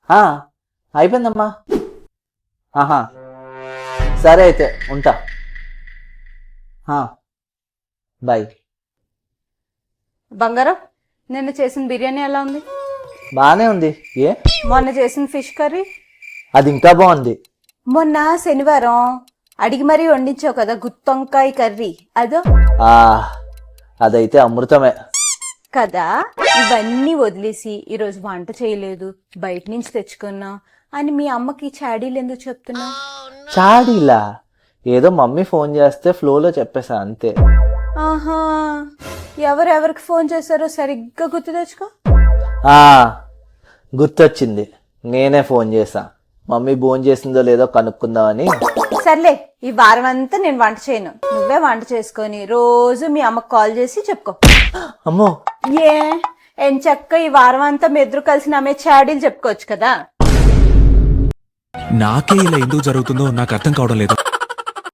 ఆ, అయిపోయిందమ్మా. ఆహా, సరే అయితే ఉంటా. బాయ్. బంగారం, నిన్న చేసిన బిర్యానీ ఎలా ఉంది? బానే ఉంది. ఏ మొన్న చేసిన ఫిష్ కర్రీ? అది ఇంకా బాగుంది. మొన్న శనివారం అడిగి మరీ వండించావు కదా గుత్తొంకాయ కర్రీ, అదో ఆ అదైతే అమృతమే. కదా. ఇవన్నీ వదిలేసి ఈరోజు వంట చేయలేదు, బయట నుంచి తెచ్చుకున్నా అని మీ అమ్మకి చాడీలు ఎందుకు చెప్తున్నా? చాడీలా? ఏదో మమ్మీ ఫోన్ చేస్తే ఫ్లోలో చెప్పేసా అంతే. ఆహా, ఎవరెవరికి ఫోన్ చేశారో సరిగ్గా గుర్తు తెచ్చుకో. ఆ గుర్తొచ్చింది, నేనే ఫోన్ చేసా. మమ్మీ ఫోన్ చేసిందో లేదో కనుక్కుందామని. సర్లే, ఈ వారం అంతా నేను వంట చేయను, నువ్వే వంట చేసుకొని రోజు మీ అమ్మకు కాల్ చేసి చెప్పుకో. అమ్మో, ఎంచక్క ఈ వారం అంతా మీ ఇద్దరు కలిసి నమ్మే చాడీలు చెప్పుకోవచ్చు కదా. నాకే ఇలా ఎందుకు జరుగుతుందో నాకు అర్థం కావడం లేదు.